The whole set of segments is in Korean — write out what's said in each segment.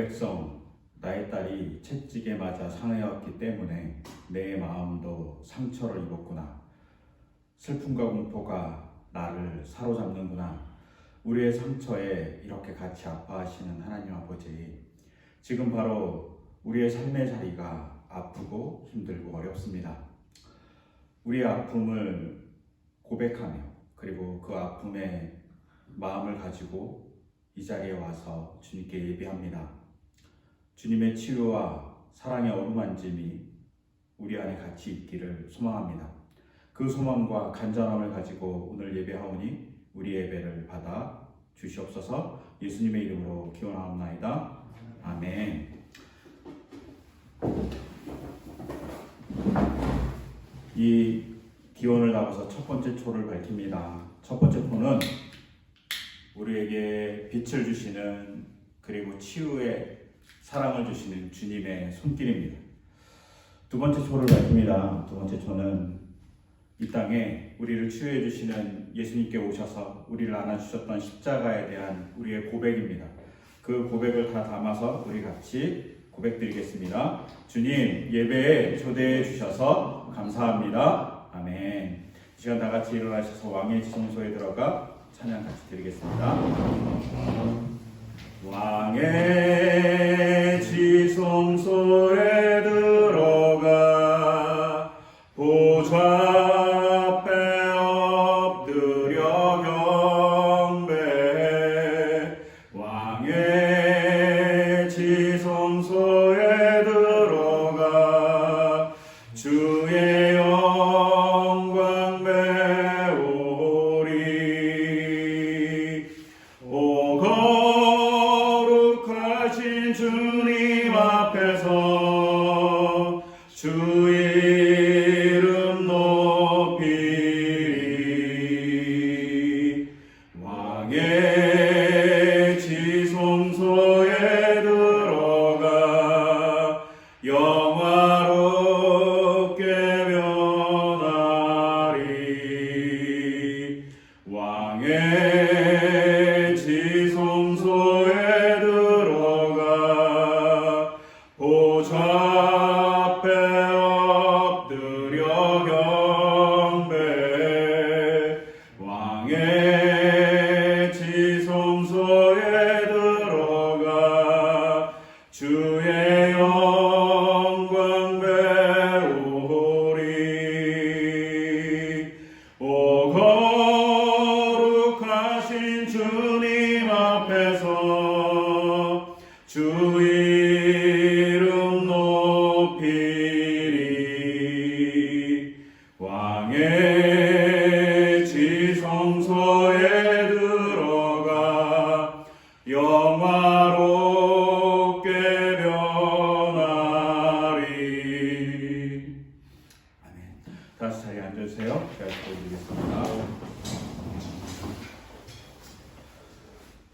백성, 나의 딸이 채찍에 맞아 상하였기 때문에 내 마음도 상처를 입었구나. 슬픔과 공포가 나를 사로잡는구나. 우리의 상처에 이렇게 같이 아파하시는 하나님 아버지, 지금 바로 우리의 삶의 자리가 아프고 힘들고 어렵습니다. 우리의 아픔을 고백하며 그리고 그 아픔에 마음을 가지고 이 자리에 와서 주님께 예배합니다. 주님의 치유와 사랑의 어루만짐이 우리 안에 같이 있기를 소망합니다. 그 소망과 간절함을 가지고 오늘 예배하오니 우리 예배를 받아 주시옵소서. 예수님의 이름으로 기원하옵나이다. 아멘. 이 기원을 담아서 첫 번째 초를 밝힙니다. 첫 번째 초는 우리에게 빛을 주시는 그리고 치유의 사랑을 주시는 주님의 손길입니다. 두 번째 초를 밝힙니다. 두 번째 초는 이 땅에 우리를 치유해 주시는 예수님께 오셔서 우리를 안아주셨던 십자가에 대한 우리의 고백입니다. 그 고백을 다 담아서 우리 같이 고백드리겠습니다. 주님, 예배에 초대해 주셔서 감사합니다. 아멘. 이 시간 다 같이 일어나셔서 왕의 지성소에 들어가 찬양 같이 드리겠습니다. 왕의 지성소에 들어가 보좌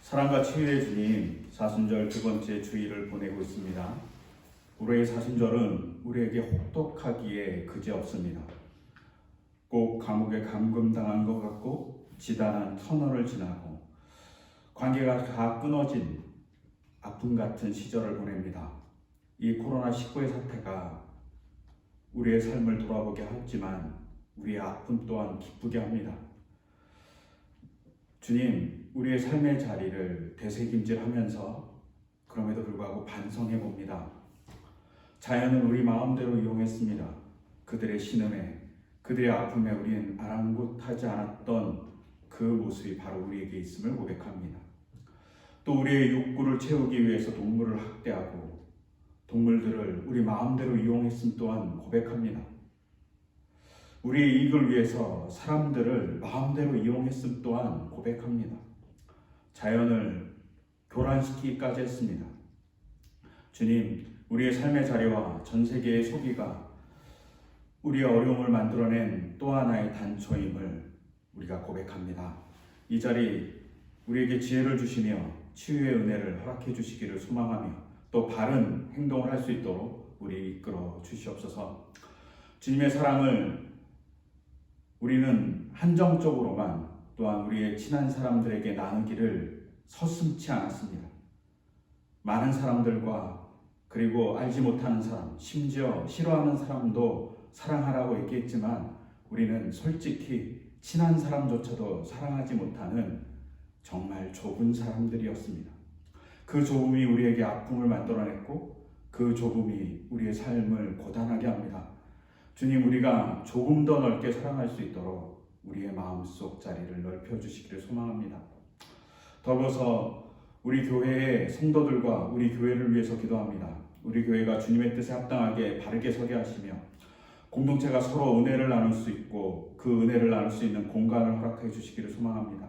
사랑과 치유의 주님, 사순절 두 번째 주일을 보내고 있습니다. 우리의 사순절은 우리에게 혹독하기에 그지없습니다. 꼭 감옥에 감금당한 것 같고 지단한 터널을 지나고 관계가 다 끊어진 아픔 같은 시절을 보냅니다. 이 코로나19의 사태가 우리의 삶을 돌아보게 하지만 우리의 아픔 또한 기쁘게 합니다. 주님, 우리의 삶의 자리를 되새김질하면서 그럼에도 불구하고 반성해 봅니다. 자연을 우리 마음대로 이용했습니다. 그들의 신음에, 그들의 아픔에 우리는 아랑곳하지 않았던 그 모습이 바로 우리에게 있음을 고백합니다. 또 우리의 욕구를 채우기 위해서 동물을 학대하고 동물들을 우리 마음대로 이용했음 또한 고백합니다. 우리의 이익을 위해서 사람들을 마음대로 이용했음 또한 고백합니다. 자연을 교란시키기까지 했습니다. 주님, 우리의 삶의 자리와 전 세계의 소비가 우리의 어려움을 만들어낸 또 하나의 단초임을 우리가 고백합니다. 이 자리 우리에게 지혜를 주시며 치유의 은혜를 허락해 주시기를 소망하며 또 바른 행동을 할 수 있도록 우리 이끌어 주시옵소서. 주님의 사랑을 우리는 많은 사람들과 그리고 알지 못하는 사람, 심지어 싫어하는 사람도 사랑하라고 얘기했지만 우리는 솔직히 친한 사람조차도 사랑하지 못하는 정말 좁은 사람들이었습니다. 그 좁음이 우리에게 아픔을 만들어냈고 그 좁음이 우리의 삶을 고단하게 합니다. 주님, 우리가 조금 더 넓게 사랑할 수 있도록 우리의 마음속 자리를 넓혀주시기를 소망합니다. 더불어서 우리 교회의 성도들과 우리 교회를 위해서 기도합니다. 우리 교회가 주님의 뜻에 합당하게 바르게 서게 하시며 공동체가 서로 은혜를 나눌 수 있고 그 은혜를 나눌 수 있는 공간을 허락해 주시기를 소망합니다.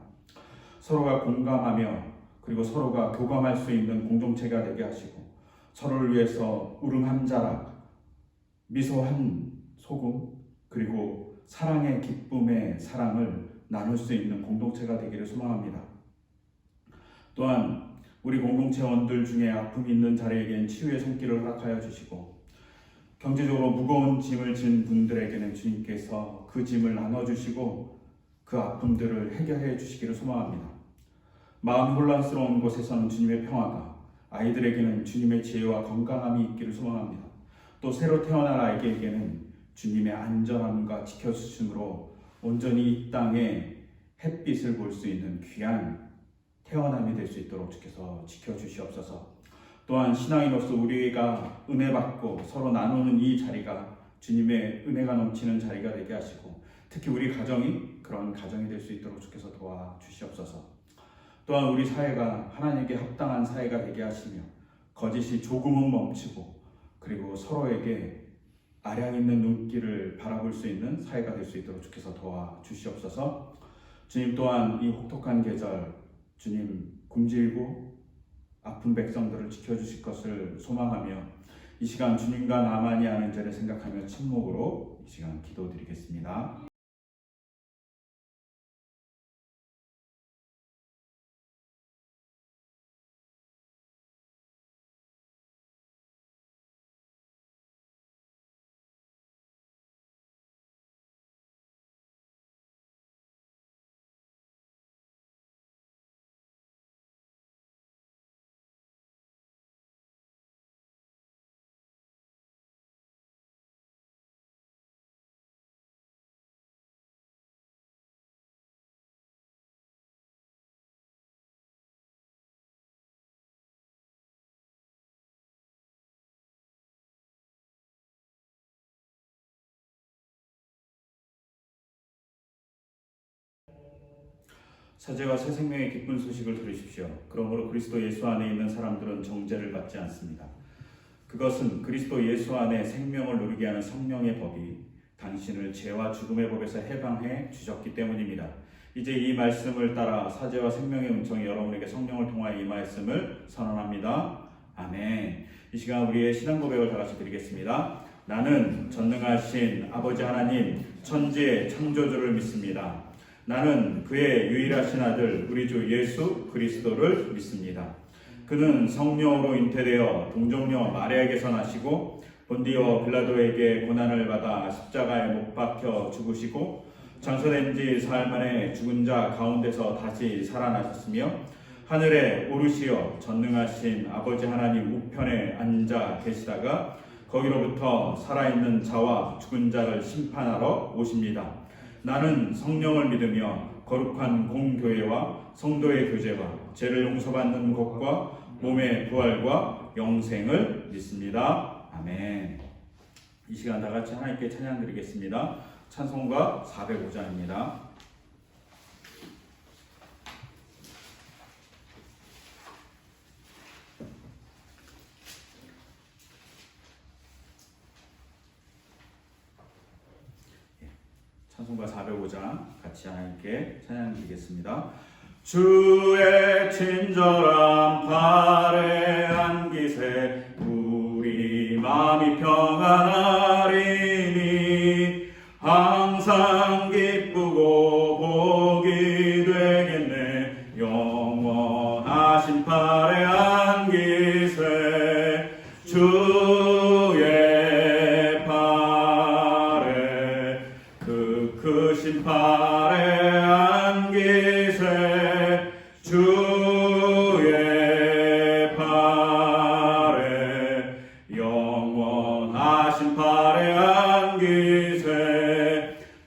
서로가 공감하며 그리고 서로가 교감할 수 있는 공동체가 되게 하시고 서로를 위해서 울음 한 자락, 미소 한 소금, 그리고 사랑의 기쁨의 사랑을 나눌 수 있는 공동체가 되기를 소망합니다. 또한 우리 공동체원들 중에 아픔이 있는 자리에겐 치유의 손길을 허락하여 주시고 경제적으로 무거운 짐을 진 분들에게는 주님께서 그 짐을 나눠주시고 그 아픔들을 해결해 주시기를 소망합니다. 마음 혼란스러운 곳에서는 주님의 평화가, 아이들에게는 주님의 지혜와 건강함이 있기를 소망합니다. 또 새로 태어날 아이에게는 주님의 안전함과 지켜주심으로 온전히 이 땅에 햇빛을 볼 수 있는 귀한 태어남이 될 수 있도록 주께서 지켜주시옵소서. 또한 신앙인으로서 우리가 은혜 받고 서로 나누는 이 자리가 주님의 은혜가 넘치는 자리가 되게 하시고 특히 우리 가정이 그런 가정이 될 수 있도록 주께서 도와주시옵소서. 또한 우리 사회가 하나님께 합당한 사회가 되게 하시며 거짓이 조금은 멈추고 그리고 서로에게 아량 있는 눈길을 바라볼 수 있는 사회가 될 수 있도록 주께서 도와주시옵소서. 주님, 또한 이 혹독한 계절 주님 굶주리고 아픈 백성들을 지켜주실 것을 소망하며 이 시간 주님과 나만이 아는 죄를 생각하며 침묵으로 이 시간 기도드리겠습니다. 사제와 새 생명의 기쁜 소식을 들으십시오. 그러므로 그리스도 예수 안에 있는 사람들은 정죄를 받지 않습니다. 그것은 그리스도 예수 안에 생명을 누리게 하는 성령의 법이 당신을 죄와 죽음의 법에서 해방해 주셨기 때문입니다. 이제 이 말씀을 따라 사제와 생명의 은총이 여러분에게 성령을 통하여 임하였음을 선언합니다. 아멘. 이 시간 우리의 신앙 고백을 다 같이 드리겠습니다. 나는 전능하신 아버지 하나님 천지의 창조주를 믿습니다. 나는 그의 유일하신 아들 우리 주 예수 그리스도를 믿습니다. 그는 성령으로 잉태되어 동정녀 마리아에게서 나시고 본디오 빌라도에게 고난을 받아 십자가에 못 박혀 죽으시고 장사된 지 사흘 만에 죽은 자 가운데서 다시 살아나셨으며 하늘에 오르시어 전능하신 아버지 하나님 우편에 앉아 계시다가 거기로부터 살아있는 자와 죽은 자를 심판하러 오십니다. 나는 성령을 믿으며 거룩한 공교회와 성도의 교제와 죄를 용서받는 것과 몸의 부활과 영생을 믿습니다. 아멘. 이 시간 다 같이 하나님께 찬양 드리겠습니다. 찬송가 405장입니다. 찬송가 405장 같이 하나님께 찬양 드리겠습니다. 주의 친절한 발에 안기세 우리 마음이 평안하리니 항상 기쁘고 복이 되겠네. 영원하신 발에 안기세 주의 발에 그 크신 발에 안기세 주의 발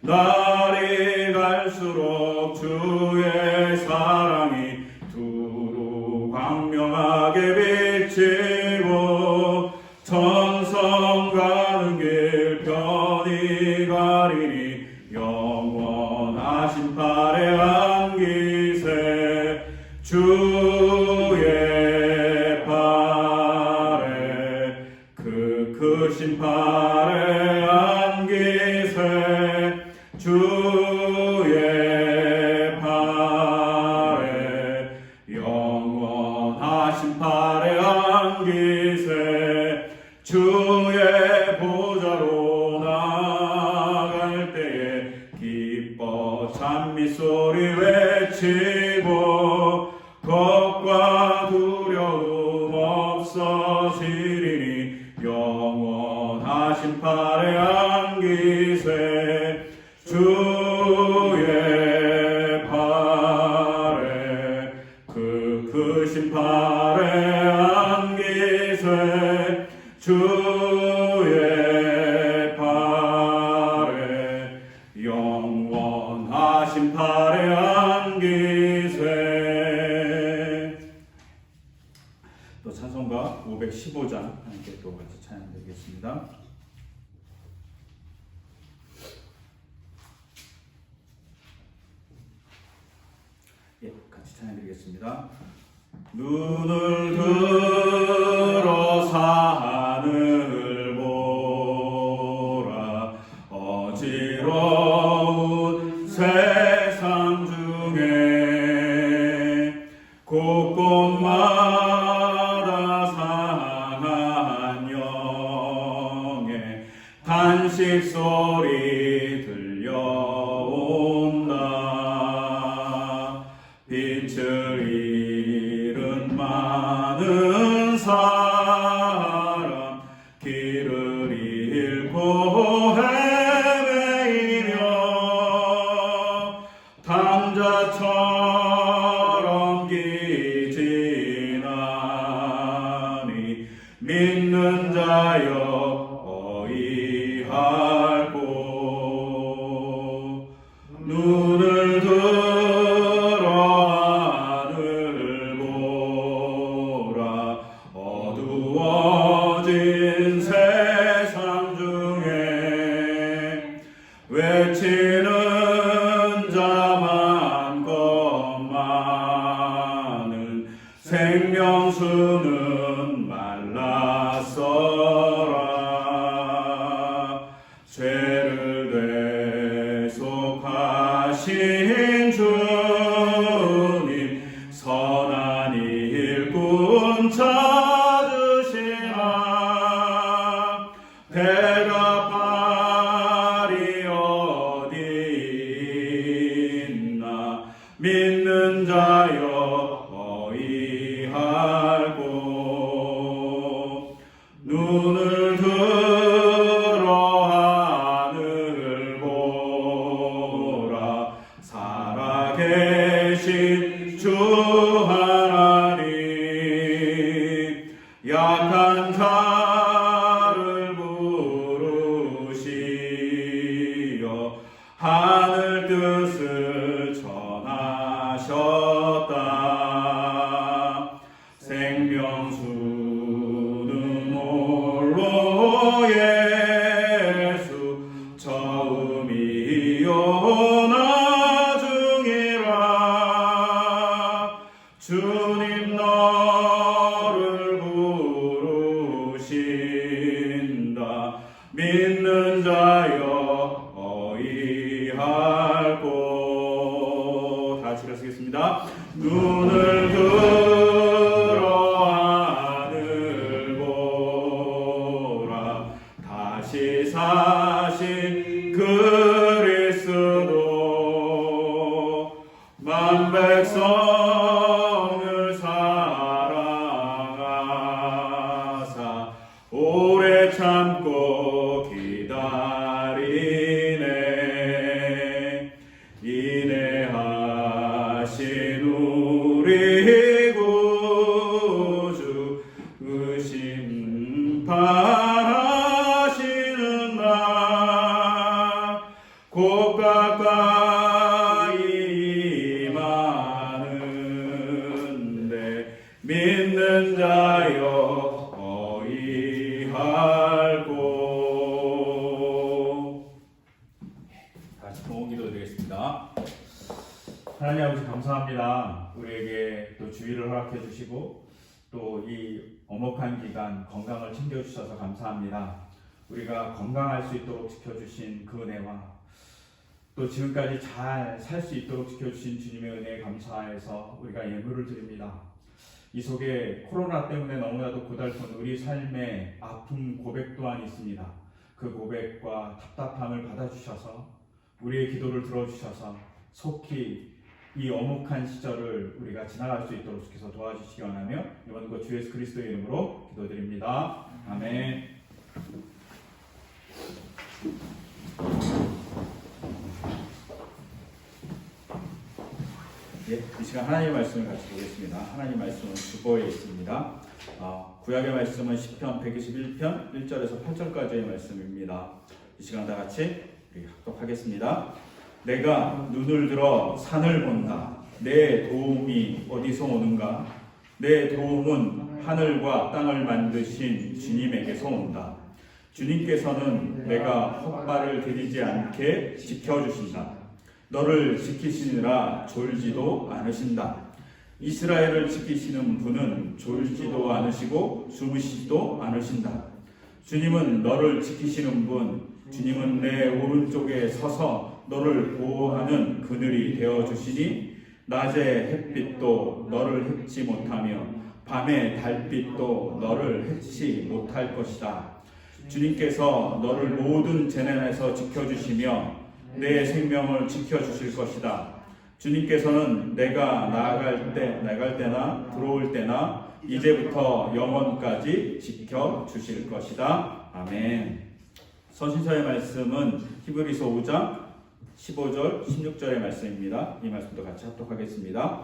날이 갈수록 주의 사랑이 두루 광명하게 비치고 천성 가는 길 편히 가리니 영원하신 팔에 안기세 주의 팔에 그 크신 팔에 안기세 주의 팔에 영원하신 팔에 안기세 주의 보좌로 나갈 때에 기뻐 찬미소리 외치고 겁과 두려움 없어지리니 영원하신 팔에 안기세 주의 팔에 그 크신 팔에 안기세 주의 팔에 영원하신 팔에 안기세. 또 찬송가 515장 함께 또 같이 찬양드리겠습니다. 예, 같이 찬양드리겠습니다. 눈을 들어 산을 보라 어지러운 세상 중에 곳곳마다 상한 영의 탄식 소리 들려온다. 빛을 잃은 많은 사람 길을 잃고 헤매이며 당자처럼 기진하니 믿는 자여 어이할고 눈을 들어 하늘 보라 어두워진 세상 중에 외치는 자만 것만은 생명수는 말랐어라. 죄를 대속하신 주님 선한 일꾼 찾으시나 대답하리 어디 있나 믿는 자여 어이할고 눈을 들어 하늘 보라 살아계신 주 하나님 약한 자를 부르시어 하늘 뜻을 전하셨다. 생명수는 홀로 예수 처음이요 나중이라. 주님 너를 부르신다. 믿는 자여 어이할고. 다 같이 가시겠습니다. 눈을 들어 하늘 보라 다시 사신 그리스도 만 백성을 사랑하사 오래 참고 기다리네. 인내하신 우리 곧 가까이 많은데 믿는 자여 어이할고. 다시 동원 기도 드리겠습니다. 하나님 아버지 감사합니다. 우리에게 또 주의를 허락해 주시고 또 이 엄혹한 기간 건강을 챙겨주셔서 감사합니다. 우리가 건강할 수 있도록 지켜주신 그 은혜와 또 지금까지 잘 살 수 있도록 지켜주신 주님의 은혜에 감사해서 우리가 예물을 드립니다. 이 속에 코로나 때문에 너무나도 고달픈 우리 삶의 아픔 고백 또한 있습니다. 그 고백과 답답함을 받아주셔서 우리의 기도를 들어주셔서 속히 이 엄혹한 시절을 우리가 지나갈 수 있도록 주께서 도와주시기 원하며 이번 것 주 예수 그리스도의 이름으로 기도드립니다. 아멘. 이 시간 하나님의 말씀을 같이 보겠습니다. 하나님의 말씀은 주보에 있습니다. 구약의 말씀은 시편 121편 1절에서 8절까지의 말씀입니다. 이 시간 다 같이 합독하겠습니다. 내가 눈을 들어 산을 본다. 내 도움이 어디서 오는가? 내 도움은 하늘과 땅을 만드신 주님에게서 온다. 주님께서는 내가 헛발을 들이지 않게 지켜주신다. 너를 지키시느라 졸지도 않으신다. 이스라엘을 지키시는 분은 졸지도 않으시고 주무시지도 않으신다. 주님은 너를 지키시는 분, 주님은 내 오른쪽에 서서 너를 보호하는 그늘이 되어주시니 낮에 햇빛도 너를 해치 못하며 밤에 달빛도 너를 해치 못할 것이다. 주님께서 너를 모든 재난에서 지켜주시며 내 생명을 지켜주실 것이다. 주님께서는 내가 나갈 때나 들어올 때나 이제부터 영원까지 지켜주실 것이다. 아멘. 서신서의 말씀은 히브리서 5장 15절 16절의 말씀입니다. 이 말씀도 같이 합독하겠습니다.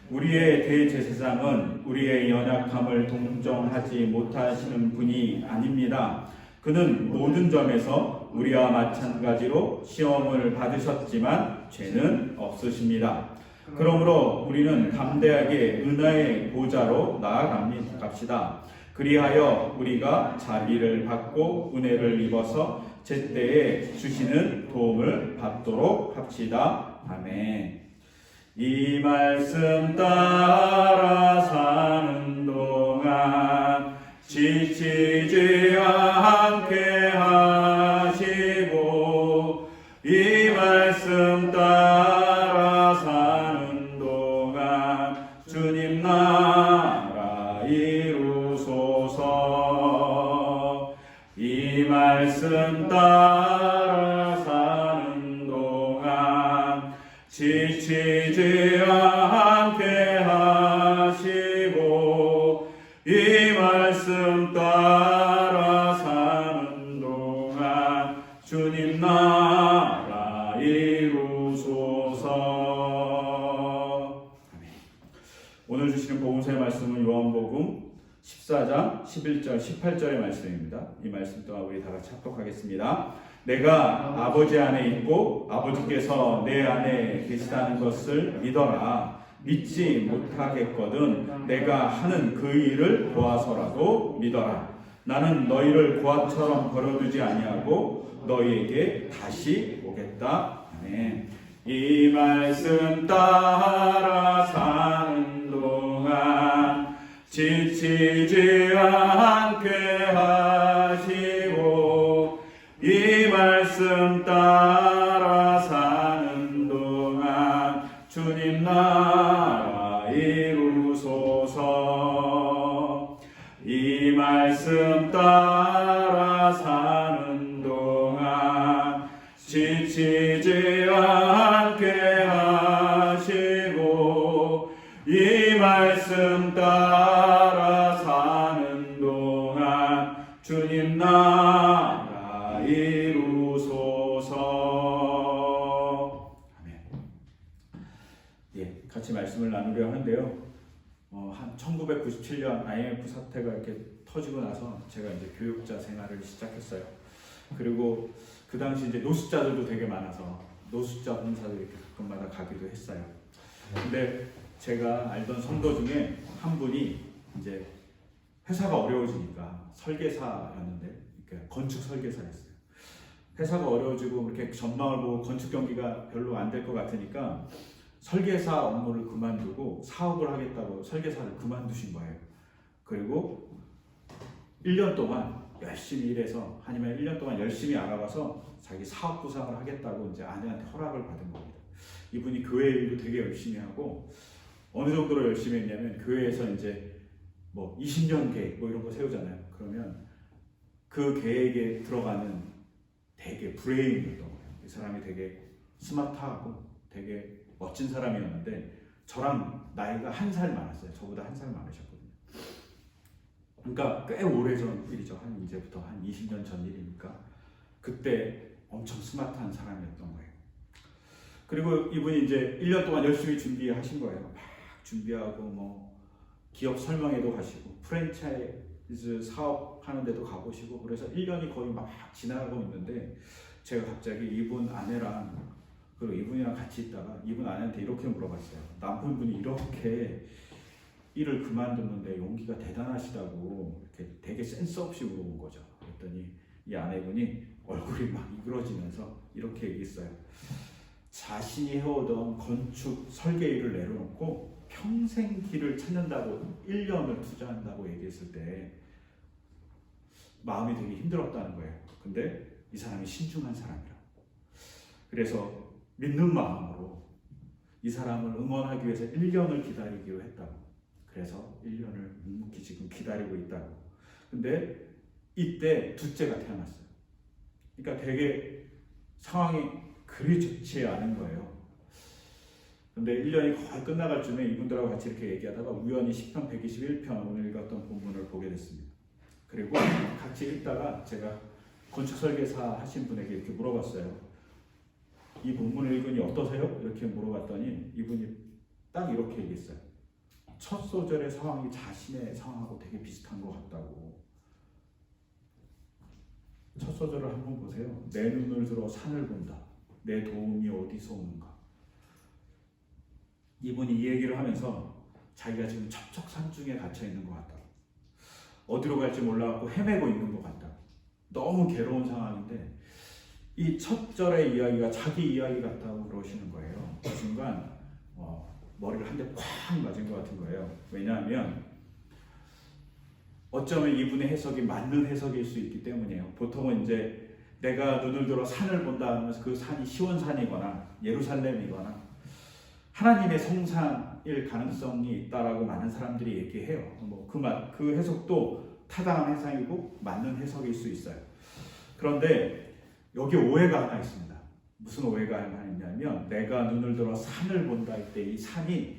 우리의 대제사장은 우리의 연약함을 동정하지 못하시는 분이 아닙니다. 그는 모든 점에서 우리와 마찬가지로 시험을 받으셨지만 죄는 없으십니다. 그러므로 우리는 담대하게 은혜의 보좌로 나아갑시다. 그리하여 우리가 자비를 받고 은혜를 입어서 제때에 주시는 도움을 받도록 합시다. 아멘. 이 말씀 따라 사는 동안 지치지 않게 하시고 이 말씀 따라 사는 동안 주님 나라 이루소서. 이 말씀 따라 사는 동안 지치지 않게 하시고 이 말씀 따라 사는 동안 주님 나라 이루소서. 오늘 주시는 복음서의 말씀은 요한복음 14장 11절 18절의 말씀입니다. 이 말씀 또한 우리 다 같이 합독하겠습니다. 내가 아버지 안에 있고 아버지께서 내 안에 계시다는 것을 믿어라. 믿지 못하겠거든 내가 하는 그 일을 보아서라도 믿어라. 나는 너희를 고아처럼 버려두지 아니하고 너희에게 다시 오겠다. 아멘. 이 말씀 따라 사는 동안 지치지 않게 하시고 이 말씀 따라 사는 동안 주님 나라 이루소서. 이 말씀 따라 사는 동안 지치지 않게 하시고 이 말씀 따라 사는 동안 주님 나라 이루소서. 아멘. 예, 같이 말씀을 나누려 하는데요. 한 1997년 IMF 사태가 이렇게 터지고 나서 제가 이제 교육자 생활을 시작했어요. 그리고 그 당시 이제 노숙자들도 되게 많아서 노숙자 봉사도 이렇게 가끔마다 가기도 했어요. 근데 제가 알던 성도 중에 한 분이 이제 회사가 어려워지니까 설계사였는데, 그러니까 건축 설계사였어요. 회사가 어려워지고 이렇게 전망을 보고 건축 경기가 별로 안 될 것 같으니까 설계사 업무를 그만두고 사업을 하겠다고 설계사를 그만두신 거예요. 그리고 1년 동안 열심히 일해서, 아니면 1년 동안 열심히 알아봐서 자기 사업 구상을 하겠다고 이제 아내한테 허락을 받은 겁니다. 이분이 교회 일도 되게 열심히 하고, 어느 정도로 열심히 했냐면 교회에서 이제 뭐 20년 계획 뭐 이런 거 세우잖아요. 그러면 그 계획에 들어가는 되게 브레인이었던 거예요. 이 사람이 되게 스마트하고 되게 멋진 사람이었는데, 저랑 나이가 한 살 많았어요. 저보다 한 살 많으셨거든요. 그러니까 꽤 오래전 일이죠. 한 이제부터 한 20년 전 일이니까 그때 엄청 스마트한 사람이었던 거예요. 그리고 이분이 이제 1년 동안 열심히 준비하신 거예요. 막 준비하고 뭐 기업 설명회도 가시고 프랜차이즈 사업 하는 데도 가보시고, 그래서 1년이 거의 막 지나가고 있는데, 제가 갑자기 이분 아내랑, 그리고 이분이랑 같이 있다가 이분 아내한테 이렇게 물어봤어요. 남편분이 이렇게 일을 그만뒀는데 용기가 대단하시다고 이렇게 되게 센스 없이 물어본 거죠. 그랬더니 이 아내분이 얼굴이 막 이그러지면서 이렇게 얘기했어요. 자신이 해오던 건축 설계 일을 내려놓고 평생 길을 찾는다고 1년을 투자한다고 얘기했을 때 마음이 되게 힘들었다는 거예요. 근데 이 사람이 신중한 사람이라. 그래서 믿는 마음으로 이 사람을 응원하기 위해서 1년을 기다리기로 했다고. 그래서 1년을 묵묵히 지금 기다리고 있다고. 근데 이때 둘째가 태어났어요. 그러니까 되게 상황이 그리 좋지 않은 거예요. 근데 1년이 거의 끝나갈 쯤에 이분들하고 같이 이렇게 얘기하다가 우연히 시편 121편 오늘 읽었던 본문을 보게 됐습니다. 그리고 같이 읽다가 제가 건축 설계사 하신 분에게 이렇게 물어봤어요. 이 본문을 읽으니 어떠세요? 이렇게 물어봤더니 이분이 딱 이렇게 얘기했어요. 첫 소절의 상황이 자신의 상황하고 되게 비슷한 것 같다고. 첫 소절을 한번 보세요. 내 눈을 들어 산을 본다. 내 도움이 어디서 오는가. 이분이 이 얘기를 하면서 자기가 지금 첩첩산중에 갇혀 있는 것 같다. 어디로 갈지 몰라갖고 헤매고 있는 것 같다. 너무 괴로운 상황인데 이 첫 절의 이야기가 자기 이야기 같다고 그러시는 거예요. 그 순간 머리를 한 대 쾅 맞은 것 같은 거예요. 왜냐하면 어쩌면 이분의 해석이 맞는 해석일 수 있기 때문이에요. 보통은 이제 내가 눈을 들어 산을 본다 하면서 그 산이 시온산이거나 예루살렘이거나 하나님의 성산일 가능성이 있다라고 많은 사람들이 얘기해요. 그 해석도 타당한 해석이고 맞는 해석일 수 있어요. 그런데 여기 오해가 하나 있습니다. 무슨 오해가 하나 있냐면 내가 눈을 들어 산을 본다 할 때 이 산이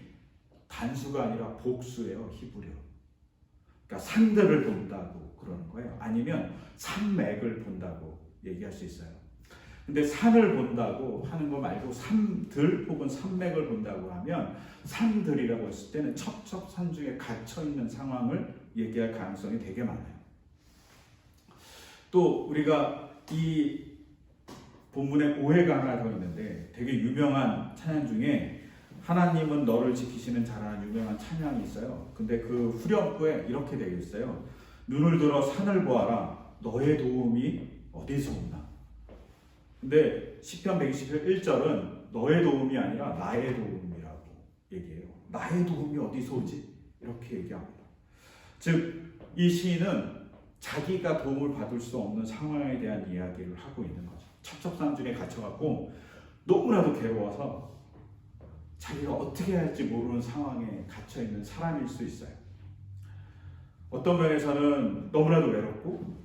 단수가 아니라 복수예요. 히브리어. 그러니까 산들을 본다고 그러는 거예요. 아니면 산맥을 본다고 얘기할 수 있어요. 근데 산을 본다고 하는 거 말고 산들 혹은 산맥을 본다고 하면 산들이라고 했을 때는 첩첩산중에 갇혀있는 상황을 얘기할 가능성이 되게 많아요. 또 우리가 이 본문에 오해가 하나 더 있는데 되게 유명한 찬양 중에 하나님은 너를 지키시는 자라는 유명한 찬양이 있어요. 근데 그 후렴구에 이렇게 되어 있어요. 눈을 들어 산을 보아라. 너의 도움이 어디서 오나. 근데 시편 121절은 너의 도움이 아니라 나의 도움이라고 얘기해요. 나의 도움이 어디서 오지? 이렇게 얘기합니다. 즉 이 시인은 자기가 도움을 받을 수 없는 상황에 대한 이야기를 하고 있는 거죠. 첩첩산중에 갇혀갖고 너무나도 괴로워서 자기가 어떻게 해야 할지 모르는 상황에 갇혀있는 사람일 수 있어요. 어떤 면에서는 너무나도 외롭고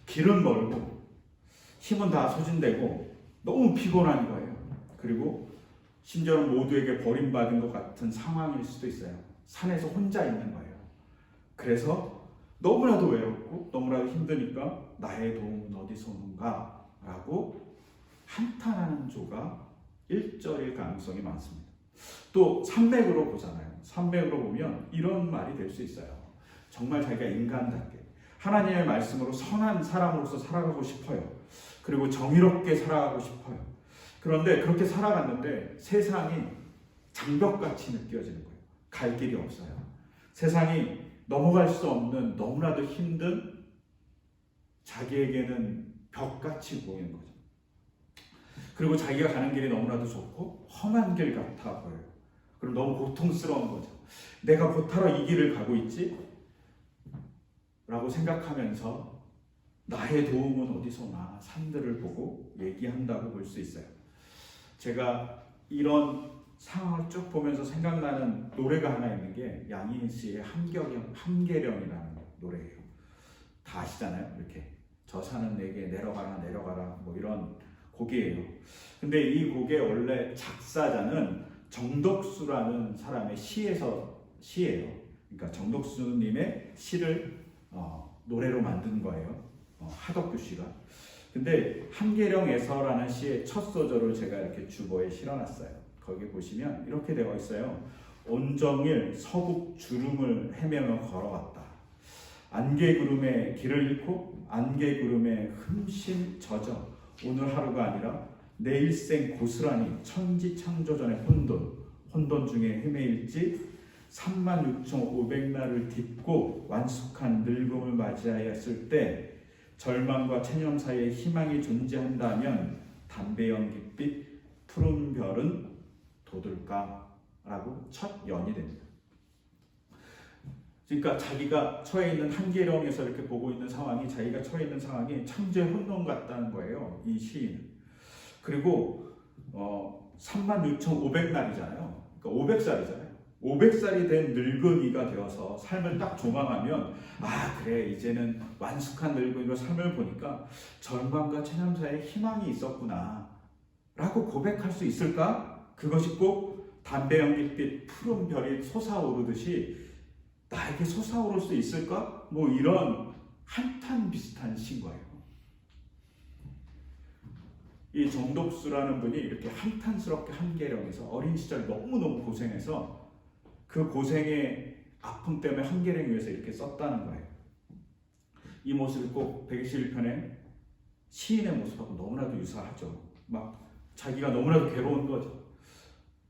길은 멀고 힘은 다 소진되고 너무 피곤한 거예요. 그리고 심지어는 모두에게 버림받은 것 같은 상황일 수도 있어요. 산에서 혼자 있는 거예요. 그래서 너무나도 외롭고 너무나도 힘드니까 나의 도움은 어디서 오는가 라고 한탄하는 조가 1절일 가능성이 많습니다. 또 산맥으로 보잖아요. 산맥으로 보면 이런 말이 될 수 있어요. 정말 자기가 인간답게 하나님의 말씀으로 선한 사람으로서 살아가고 싶어요. 그리고 정의롭게 살아가고 싶어요. 그런데 그렇게 살아갔는데 세상이 장벽같이 느껴지는 거예요. 갈 길이 없어요. 세상이 넘어갈 수 없는 너무나도 힘든, 자기에게는 벽같이 보이는 거죠. 그리고 자기가 가는 길이 너무나도 좋고 험한 길 같아 보여요. 그럼 너무 고통스러운 거죠. 내가 보타로 이 길을 가고 있지? 라고 생각하면서 나의 도움은 어디서 나? 산들을 보고 얘기한다고 볼 수 있어요. 제가 이런 상황을 쭉 보면서 생각나는 노래가 하나 있는 게 양희은 씨의 함계령이라는 노래예요. 다 아시잖아요. 이렇게 저 산은 내게 내려가라 내려가라 뭐 이런 곡이에요. 근데 이 곡의 원래 작사자는 정덕수라는 사람의 시예요. 그러니까 정덕수님의 시를 노래로 만든 거예요. 하덕규 씨가. 근데 함계령에서라는 시의 첫 소절을 제가 이렇게 주보에 실어놨어요. 거기 보시면 이렇게 되어 있어요. 온정일 서북 주름을 헤매며 걸어왔다. 안개구름에 길을 잃고 안개구름에 흠씬 젖어 오늘 하루가 아니라 내일생 고스란히 천지창조전의 혼돈 중에 헤매일지 36,500날을 딛고 완숙한 늙음을 맞이하였을 때 절망과 체념 사이에 희망이 존재한다면 담배 연기빛 푸른 별은 돋을까라고 첫 연이 됩니다. 그러니까 자기가 처해 있는 한계령에서 이렇게 보고 있는 상황이, 자기가 처해 있는 상황이 창조의 혼돈 같다는 거예요. 이 시인은. 그리고 36,500날이잖아요. 그러니까 500살이잖아요. 500살이 된 늙은이가 되어서 삶을 딱 조망하면 그래 이제는 완숙한 늙은이로 삶을 보니까 절망과 체념 사이에 희망이 있었구나 라고 고백할 수 있을까? 그것이 꼭 담배 연기빛 푸른 별이 솟아오르듯이 나에게 솟아오를 수 있을까? 뭐 이런 한탄 비슷한 시인 거예요. 이 정덕수라는 분이 이렇게 한탄스럽게 한계령에서 어린 시절 너무너무 고생해서 그 고생의 아픔 때문에 한계령을 위해서 이렇게 썼다는 거예요. 이 모습이 꼭 121편의 시인의 모습하고 너무나도 유사하죠. 막 자기가 너무나도 괴로운 거죠.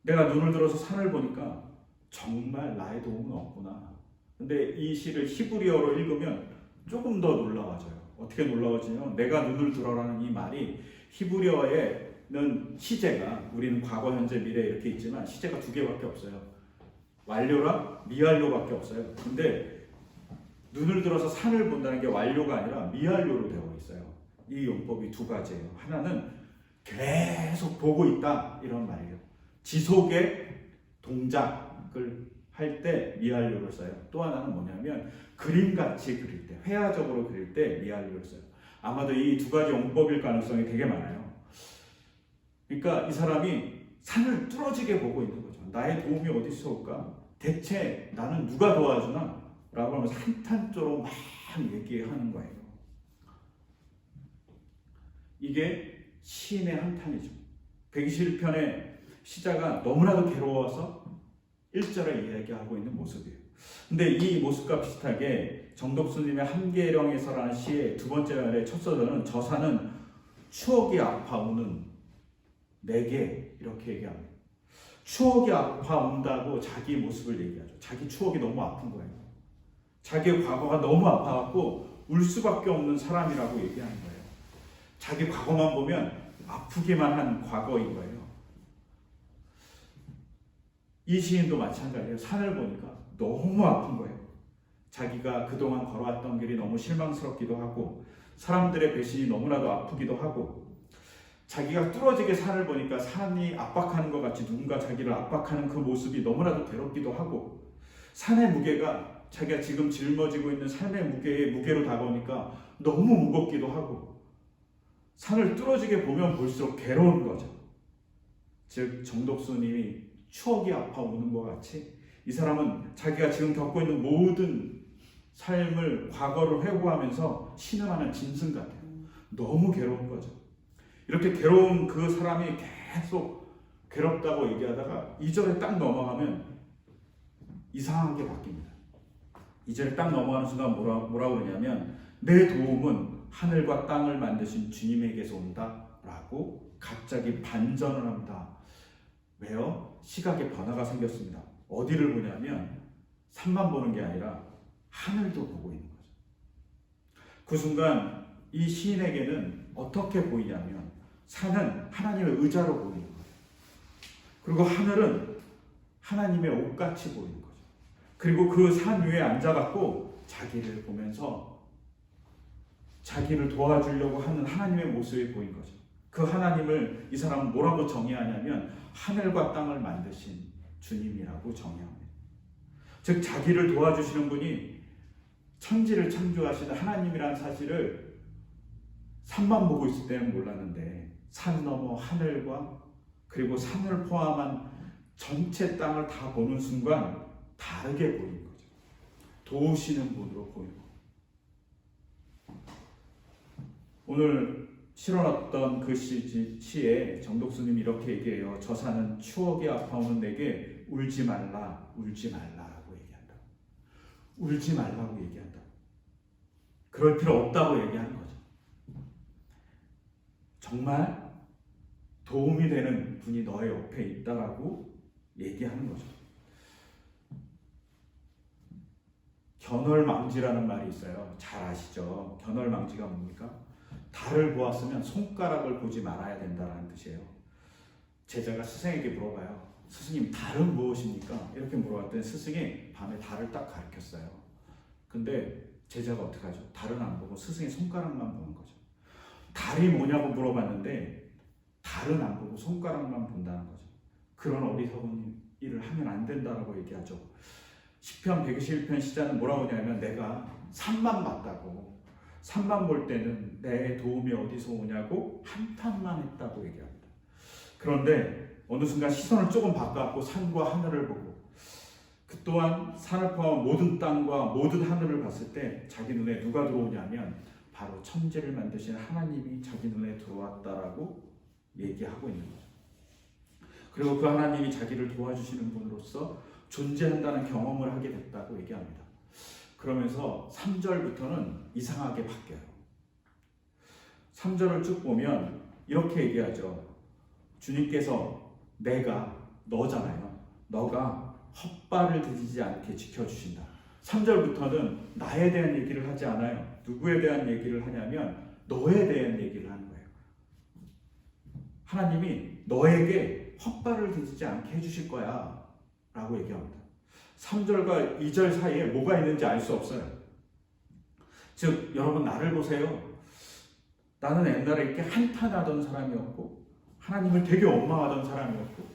내가 눈을 들어서 산을 보니까 정말 나의 도움은 없구나. 근데 이 시를 히브리어로 읽으면 조금 더 놀라워져요. 어떻게 놀라워지냐면 내가 눈을 들어라는 이 말이 히브리어에는 시제가, 우리는 과거, 현재, 미래 이렇게 있지만 시제가 두 개밖에 없어요. 완료랑 미완료밖에 없어요. 근데 눈을 들어서 산을 본다는 게 완료가 아니라 미완료로 되어 있어요. 이 용법이 두 가지예요. 하나는 계속 보고 있다 이런 말이에요. 지속의 동작을 할 때 미완료를 써요. 또 하나는 뭐냐면 그림같이 그릴 때, 회화적으로 그릴 때 미완료를 써요. 아마도 이 두 가지 용법일 가능성이 되게 많아요. 그러니까 이 사람이 산을 뚫어지게 보고 있는 거죠. 나의 도움이 어디서 올까? 대체 나는 누가 도와주나? 라고 하면서 한탄조로 막 얘기하는 거예요. 이게 시인의 한탄이죠. 121편의 시자가 너무나도 괴로워서 1절에 이야기하고 있는 모습이에요. 근데 이 모습과 비슷하게 정덕수님의 함계령에서라는 시의 두 번째 말의 첫 소절은 저 산은 추억이 아파오는 내게 이렇게 얘기합니다. 추억이 아파온다고 자기 모습을 얘기하죠. 자기 추억이 너무 아픈 거예요. 자기의 과거가 너무 아파갖고 울 수밖에 없는 사람이라고 얘기하는 거예요. 자기 과거만 보면 아프기만 한 과거인 거예요. 이 시인도 마찬가지예요. 산을 보니까 너무 아픈 거예요. 자기가 그동안 걸어왔던 길이 너무 실망스럽기도 하고 사람들의 배신이 너무나도 아프기도 하고 자기가 뚫어지게 산을 보니까 산이 압박하는 것 같이 누군가 자기를 압박하는 그 모습이 너무나도 괴롭기도 하고 산의 무게가 자기가 지금 짊어지고 있는 삶의 무게로 다가오니까 너무 무겁기도 하고 산을 뚫어지게 보면 볼수록 괴로운 거죠. 즉 정덕수님이 추억이 아파오는 것 같이 이 사람은 자기가 지금 겪고 있는 모든 삶을, 과거를 회고하면서 신음하는 짐승 같아요. 너무 괴로운 거죠. 이렇게 괴로운 그 사람이 계속 괴롭다고 얘기하다가 2절에 딱 넘어가면 이상하게 바뀝니다. 2절에 딱 넘어가는 순간 뭐라고 그러냐면 내 도움은 하늘과 땅을 만드신 주님에게서 온다 라고 갑자기 반전을 합니다. 왜요? 시각의 변화가 생겼습니다. 어디를 보냐면 산만 보는 게 아니라 하늘도 보고 있는 거죠. 그 순간 이 시인에게는 어떻게 보이냐면 산은 하나님의 의자로 보이는 거예요. 그리고 하늘은 하나님의 옷같이 보이는 거죠. 그리고 그 산 위에 앉아갖고 자기를 보면서 자기를 도와주려고 하는 하나님의 모습이 보인 거죠. 그 하나님을 이 사람은 뭐라고 정의하냐면 하늘과 땅을 만드신 주님이라고 정의합니다. 즉 자기를 도와주시는 분이 천지를 창조하시는 하나님이라는 사실을 산만 보고 있을 때는 몰랐는데 산 너머 하늘과 그리고 산을 포함한 전체 땅을 다 보는 순간 다르게 보이는 거죠. 도우시는 분으로 보이는 거예요. 오늘 실어놨던 그 시에 정독수님이 이렇게 얘기해요. 저 산은 추억이 아파오는 내게 울지 말라, 울지 말라라고 얘기한다. 울지 말라고 얘기한다. 그럴 필요 없다고 얘기하는 거죠. 정말 도움이 되는 분이 너의 옆에 있다라고 얘기하는 거죠. 견월망지라는 말이 있어요. 잘 아시죠? 견월망지가 뭡니까? 달을 보았으면 손가락을 보지 말아야 된다는 뜻이에요. 제자가 스승에게 물어봐요. 스승님, 달은 무엇입니까? 이렇게 물어봤더니 스승이 밤에 달을 딱 가르쳤어요. 근데 제자가 어떻게 하죠? 달은 안 보고 스승의 손가락만 보는 거죠. 달이 뭐냐고 물어봤는데 달은 안 보고 손가락만 본다는 거죠. 그런 어리석은 일을 하면 안 된다라고 얘기하죠. 시편 121편 시자는 뭐라고 하냐면 내가 산만 봤다고, 산만 볼 때는 내 도움이 어디서 오냐고 한탄만 했다고 얘기합니다. 그런데 어느 순간 시선을 조금 바꿔갖고 산과 하늘을 보고 그 또한 산을 포함한 모든 땅과 모든 하늘을 봤을 때 자기 눈에 누가 들어오냐면 바로 천지를 만드신 하나님이 자기 눈에 들어왔다라고 얘기하고 있는 거죠. 그리고 그 하나님이 자기를 도와주시는 분으로서 존재한다는 경험을 하게 됐다고 얘기합니다. 그러면서 3절부터는 이상하게 바뀌어요. 3절을 쭉 보면 이렇게 얘기하죠. 주님께서 내가 너잖아요. 너가 헛발을 디디지 않게 지켜주신다. 3절부터는 나에 대한 얘기를 하지 않아요. 누구에 대한 얘기를 하냐면 너에 대한 얘기를 하는 거예요. 하나님이 너에게 헛발을 디디지 않게 해주실 거야 라고 얘기합니다. 3절과 2절 사이에 뭐가 있는지 알 수 없어요. 즉 여러분 나를 보세요. 나는 옛날에 이렇게 한탄하던 사람이었고 하나님을 되게 원망하던 사람이었고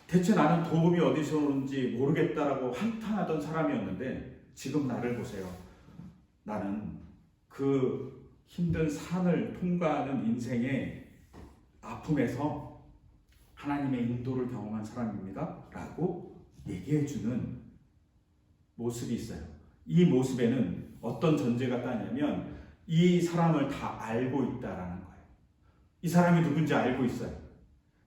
대체 나는 도움이 어디서 오는지 모르겠다라고 한탄하던 사람이었는데 지금 나를 보세요. 나는 그 힘든 산을 통과하는 인생의 아픔에서 하나님의 인도를 경험한 사람입니다 라고 얘기해주는 모습이 있어요. 이 모습에는 어떤 전제가 따냐면 이 사람을 다 알고 있다라는 거예요. 이 사람이 누군지 알고 있어요.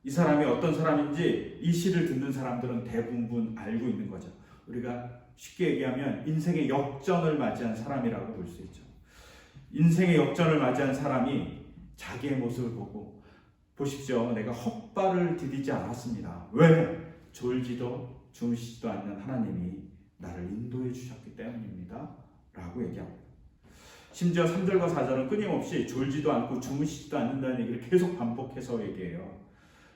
이 사람이 어떤 사람인지 이 시를 듣는 사람들은 대부분 알고 있는 거죠. 우리가 쉽게 얘기하면 인생의 역전을 맞이한 사람이라고 볼 수 있죠. 인생의 역전을 맞이한 사람이 자기의 모습을 보고 보십시오. 내가 헛발을 디디지 않았습니다. 왜? 졸지도 주무시지도 않는 하나님이 나를 인도해 주셨기 때문입니다. 라고 얘기합니다. 심지어 3절과 4절은 끊임없이 졸지도 않고 주무시지도 않는다는 얘기를 계속 반복해서 얘기해요.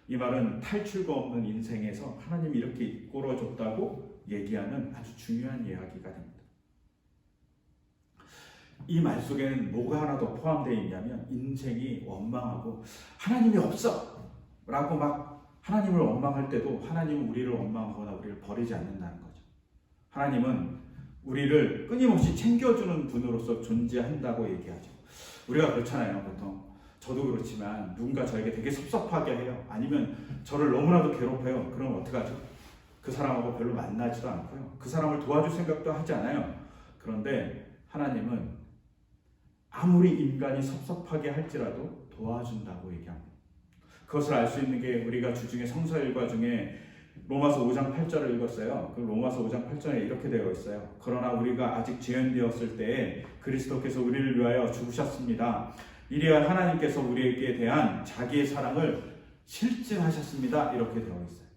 이 말은 탈출구 없는 인생에서 하나님이 이렇게 이끌어줬다고 얘기하는 아주 중요한 이야기가 됩니다. 이 말 속에는 뭐가 하나 더 포함되어 있냐면 인생이 원망하고 하나님이 없어! 라고 막 하나님을 원망할 때도 하나님은 우리를 원망하거나 우리를 버리지 않는다는 거죠. 하나님은 우리를 끊임없이 챙겨주는 분으로서 존재한다고 얘기하죠. 우리가 그렇잖아요. 보통 저도 그렇지만 누군가 저에게 되게 섭섭하게 해요. 아니면 저를 너무나도 괴롭혀요. 그럼 어떡하죠? 그 사람하고 별로 만나지도 않고요. 그 사람을 도와줄 생각도 하지 않아요. 그런데 하나님은 아무리 인간이 섭섭하게 할지라도 도와준다고 얘기합니다. 그것을 알 수 있는 게 우리가 주중에 성서 일과 중에 로마서 5장 8절을 읽었어요. 그 로마서 5장 8절에 이렇게 되어 있어요. 그러나 우리가 아직 죄인되었을 때에 그리스도께서 우리를 위하여 죽으셨습니다. 이리야 하나님께서 우리에게 대한 자기의 사랑을 실증하셨습니다. 이렇게 되어 있어요.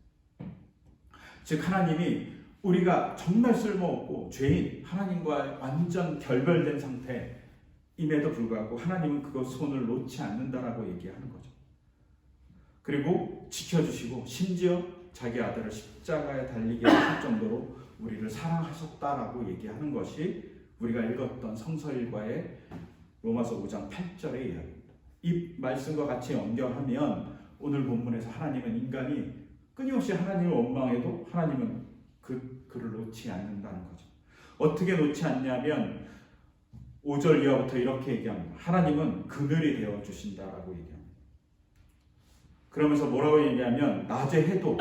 즉 하나님이 우리가 정말 쓸모없고 죄인, 하나님과 완전 결별된 상태임에도 불구하고 하나님은 그것 손을 놓지 않는다라고 얘기하는 거죠. 그리고 지켜주시고 심지어 자기 아들을 십자가에 달리게 할 정도로 우리를 사랑하셨다라고 얘기하는 것이 우리가 읽었던 성서일과의 로마서 5장 8절의 이야기입니다. 이 말씀과 같이 연결하면 오늘 본문에서 하나님은 인간이 끊임없이 하나님을 원망해도 하나님은 그를 놓지 않는다는 거죠. 어떻게 놓지 않냐면 5절 이하부터 이렇게 얘기합니다. 하나님은 그늘이 되어주신다라고 얘기합니다. 그러면서 뭐라고 얘기하면 낮의 해도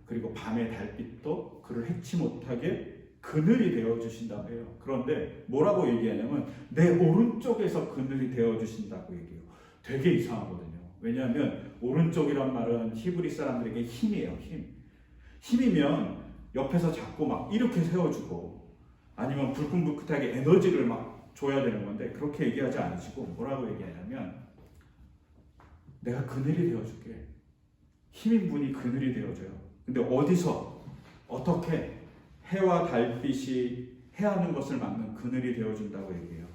그리고 밤의 달빛도 그를 해치 못하게 그늘이 되어주신다고 해요. 그런데 뭐라고 얘기하냐면 내 오른쪽에서 그늘이 되어주신다고 얘기해요. 되게 이상하거든요. 왜냐하면 오른쪽이란 말은 히브리 사람들에게 힘이에요. 힘이면 옆에서 자꾸 막 이렇게 세워주고 아니면 불끈불긋하게 에너지를 막 줘야 되는 건데 그렇게 얘기하지 않으시고 뭐라고 얘기하냐면 내가 그늘이 되어줄게. 힘인 분이 그늘이 되어줘요. 근데 어디서 어떻게 해와 달빛이 해하는 것을 막는 그늘이 되어준다고 얘기해요.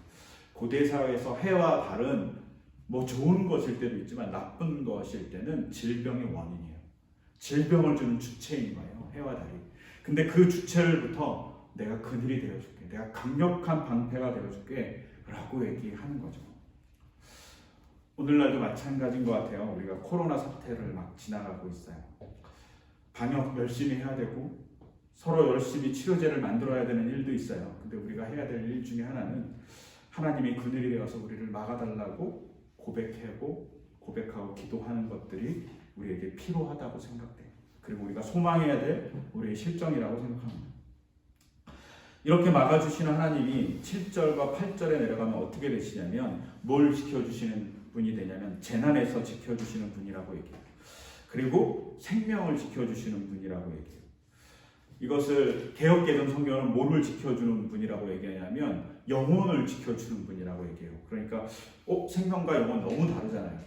고대 사회에서 해와 달은 뭐 좋은 것일 때도 있지만 나쁜 것일 때는 질병의 원인이에요. 질병을 주는 주체인 거예요. 해와 달이. 근데 그 주체를부터 내가 그늘이 되어줄게. 내가 강력한 방패가 되어줄게. 라고 얘기하는 거죠. 오늘날도 마찬가지인 것 같아요. 우리가 코로나 사태를 막 지나가고 있어요. 방역 열심히 해야 되고 서로 열심히 치료제를 만들어야 되는 일도 있어요. 근데 우리가 해야 될 일 중에 하나는 하나님이 그늘이 되어서 우리를 막아달라고 고백하고 기도하는 것들이 우리에게 필요하다고 생각돼요. 그리고 우리가 소망해야 될 우리의 실정이라고 생각합니다. 이렇게 막아주시는 하나님이 7절과 8절에 내려가면 어떻게 되시냐면 뭘 지켜주시는 분이 되냐면 재난에서 지켜주시는 분이라고 얘기해요. 그리고 생명을 지켜주시는 분이라고 얘기해요. 이것을 개역개정 성경은 뭐를 지켜주는 분이라고 얘기하냐면 영혼을 지켜주는 분이라고 얘기해요. 그러니까 생명과 영혼 너무 다르잖아요.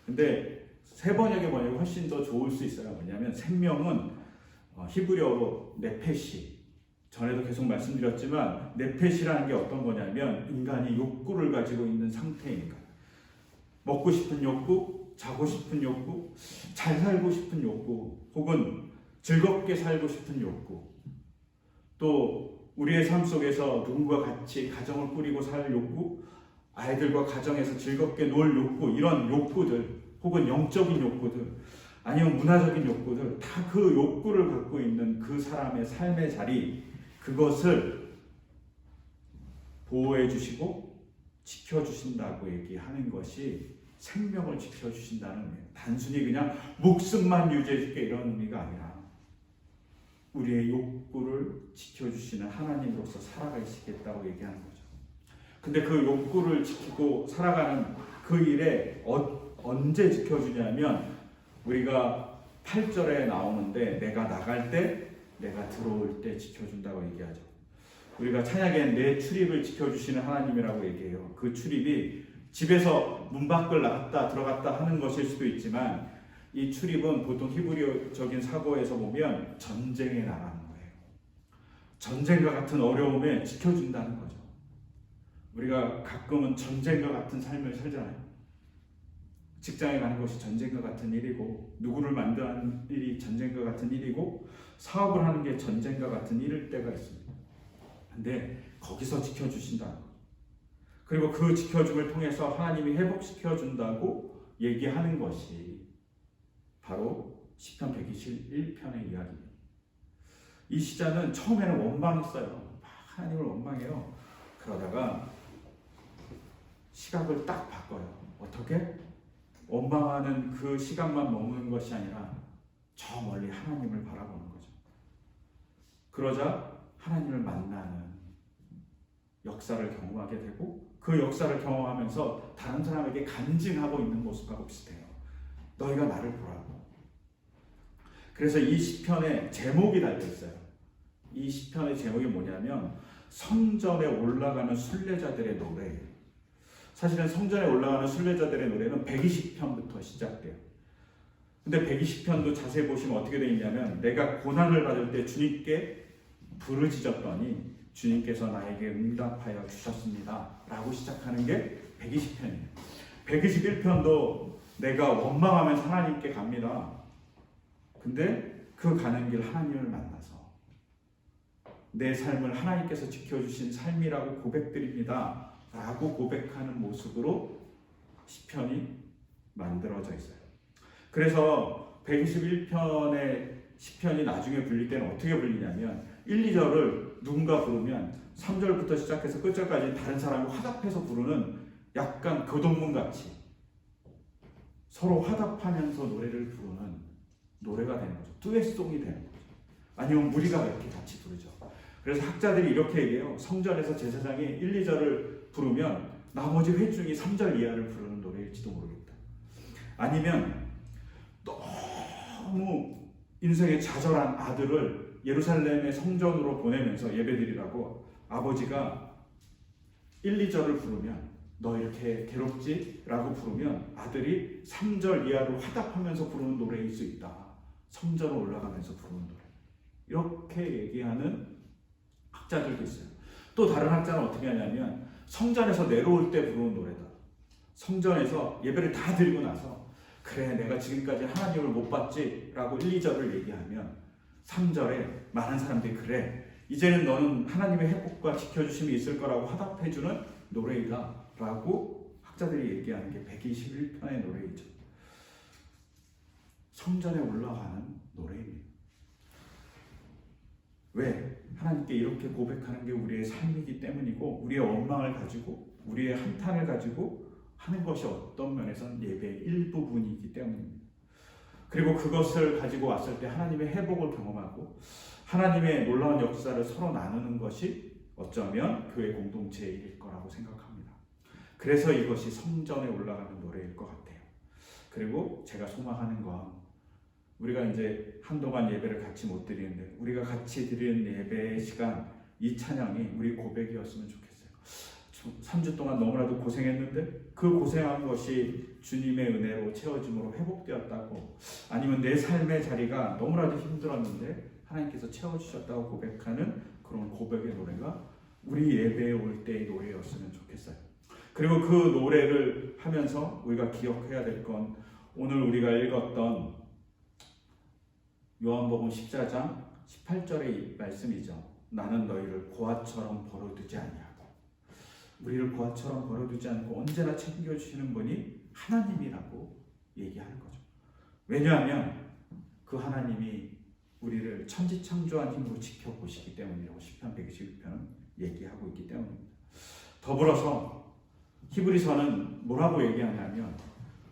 근데 세 번역의 번역이 훨씬 더 좋을 수 있어요. 왜냐하면 생명은 히브리어로 네페시, 전에도 계속 말씀드렸지만 네페시라는 게 어떤 거냐면 인간이 욕구를 가지고 있는 상태이니까 먹고 싶은 욕구, 자고 싶은 욕구, 잘 살고 싶은 욕구, 혹은 즐겁게 살고 싶은 욕구, 또 우리의 삶 속에서 누군가 같이 가정을 꾸리고 살 욕구, 아이들과 가정에서 즐겁게 놀 욕구, 이런 욕구들, 혹은 영적인 욕구들, 아니면 문화적인 욕구들, 다 그 욕구를 갖고 있는 그 사람의 삶의 자리, 그것을 보호해 주시고 지켜주신다고 얘기하는 것이 생명을 지켜주신다는 의미예요. 단순히 그냥 목숨만 유지해 줄게 이런 의미가 아니라 우리의 욕구를 지켜주시는 하나님으로서 살아가시겠다고 얘기하는 거죠. 근데 그 욕구를 지키고 살아가는 그 일에 언제 지켜주냐면 우리가 8절에 나오는데 내가 나갈 때 내가 들어올 때 지켜준다고 얘기하죠. 우리가 찬양에 내 출입을 지켜주시는 하나님이라고 얘기해요. 그 출입이 집에서 문 밖을 나갔다 들어갔다 하는 것일 수도 있지만 이 출입은 보통 히브리어적인 사고에서 보면 전쟁에 나가는 거예요. 전쟁과 같은 어려움에 지켜준다는 거죠. 우리가 가끔은 전쟁과 같은 삶을 살잖아요. 직장에 가는 것이 전쟁과 같은 일이고 누구를 만드는 일이 전쟁과 같은 일이고 사업을 하는 게 전쟁과 같은 일일 때가 있습니다. 근데 거기서 지켜주신다는 거죠. 그리고 그 지켜줌을 통해서 하나님이 회복시켜준다고 얘기하는 것이 바로 시편 121편의 이야기입니다. 이 시자는 처음에는 원망했어요. 하나님을 원망해요. 그러다가 시각을 딱 바꿔요. 어떻게? 원망하는 그 시각만 머무는 것이 아니라 저 멀리 하나님을 바라보는 거죠. 그러자 하나님을 만나는 역사를 경험하게 되고 그 역사를 경험하면서 다른 사람에게 간증하고 있는 모습과 비슷해요. 너희가 나를 보라고. 그래서 이 시편에 제목이 달려있어요. 이 시편의 제목이 뭐냐면 성전에 올라가는 순례자들의 노래예요. 사실은 성전에 올라가는 순례자들의 노래는 120편부터 시작돼요. 근데 120편도 자세히 보시면 어떻게 되어 있냐면 내가 고난을 받을 때 주님께 부르짖었더니 주님께서 나에게 응답하여 주셨습니다 라고 시작하는 게 120편이에요. 121편도 내가 원망하면서 하나님께 갑니다. 근데 그 가는 길 하나님을 만나서 내 삶을 하나님께서 지켜주신 삶이라고 고백드립니다 라고 고백하는 모습으로 시편이 만들어져 있어요. 그래서 121편의 시편이 나중에 불릴 때는 어떻게 불리냐면 1, 2절을 누군가 부르면 3절부터 시작해서 끝절까지 다른 사람이 화답해서 부르는 약간 교동문같이 서로 화답하면서 노래를 부르는 노래가 되는 거죠. 듀엣송이 되는 거죠. 아니면 무리가 이렇게 같이 부르죠. 그래서 학자들이 이렇게 얘기해요. 성전에서 제사장이 1, 2절을 부르면 나머지 회중이 3절 이하를 부르는 노래일지도 모르겠다. 아니면 너무 인생에 좌절한 아들을 예루살렘의 성전으로 보내면서 예배드리라고 아버지가 1, 2절을 부르면 너 이렇게 괴롭지? 라고 부르면 아들이 3절 이하로 화답하면서 부르는 노래일 수 있다. 성전으로 올라가면서 부르는 노래. 이렇게 얘기하는 학자들도 있어요. 또 다른 학자는 어떻게 하냐면 성전에서 내려올 때 부르는 노래다. 성전에서 예배를 다 드리고 나서 그래 내가 지금까지 하나님을 못 봤지 라고 1, 2절을 얘기하면 3절에 많은 사람들이 그래 이제는 너는 하나님의 회복과 지켜주심이 있을 거라고 화답해주는 노래이다 라고 학자들이 얘기하는 게 121편의 노래이죠. 성전에 올라가는 노래입니다. 왜? 하나님께 이렇게 고백하는 게 우리의 삶이기 때문이고 우리의 원망을 가지고 우리의 한탄을 가지고 하는 것이 어떤 면에서는 예배의 일부분이기 때문입니다. 그리고 그것을 가지고 왔을 때 하나님의 회복을 경험하고 하나님의 놀라운 역사를 서로 나누는 것이 어쩌면 교회 공동체일 거라고 생각합니다. 그래서 이것이 성전에 올라가는 노래일 것 같아요. 그리고 제가 소망하는 건 우리가 이제 한동안 예배를 같이 못 드리는데 우리가 같이 드리는 예배의 시간 이 찬양이 우리 고백이었으면 좋겠어요. 3주 동안 너무나도 고생했는데 그 고생한 것이 주님의 은혜로 채워짐으로 회복되었다고 아니면 내 삶의 자리가 너무나도 힘들었는데 하나님께서 채워주셨다고 고백하는 그런 고백의 노래가 우리 예배에 올 때의 노래였으면 좋겠어요. 그리고 그 노래를 하면서 우리가 기억해야 될 건 오늘 우리가 읽었던 요한복음 14장 18절의 말씀이죠. 나는 너희를 고아처럼 버려두지 아니하고 우리를 고아처럼 버려두지 않고 언제나 챙겨주시는 분이 하나님이라고 얘기하는 거죠. 왜냐하면 그 하나님이 우리를 천지창조한 힘으로 지켜보시기 때문이라고 시편 121편은 얘기하고 있기 때문입니다. 더불어서 히브리서는 뭐라고 얘기하냐면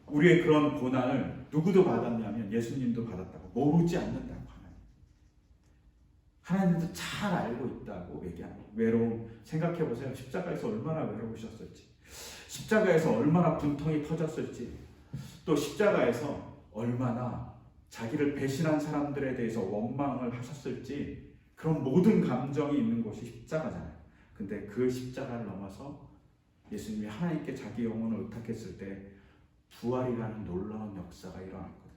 우리의 그런 고난을 누구도 받았냐면 예수님도 받았다고 모르지 않는다고 하나님도 잘 알고 있다고 얘기합니다. 외로움 생각해보세요. 십자가에서 얼마나 외로우셨을지 십자가에서 얼마나 분통이 터졌을지 또 십자가에서 얼마나 자기를 배신한 사람들에 대해서 원망을 하셨을지 그런 모든 감정이 있는 곳이 십자가잖아요. 근데 그 십자가를 넘어서 예수님이 하나님께 자기 영혼을 의탁했을 때 부활이라는 놀라운 역사가 일어났거든요.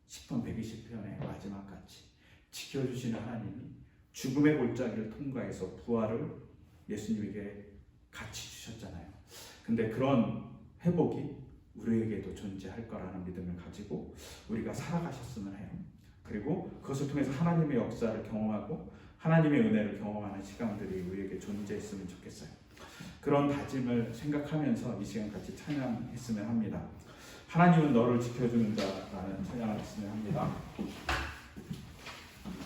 시편 120편의 마지막 같이 지켜주시는 하나님이 죽음의 골짜기를 통과해서 부활을 예수님에게 같이 주셨잖아요. 근데 그런 회복이 우리에게도 존재할 거라는 믿음을 가지고 우리가 살아가셨으면 해요. 그리고 그것을 통해서 하나님의 역사를 경험하고 하나님의 은혜를 경험하는 시간들이 우리에게 존재했으면 좋겠어요. 그런 다짐을 생각하면서 이 시간 같이 찬양했으면 합니다. 하나님은 너를 지켜주는 자라는 찬양을 했으면 합니다.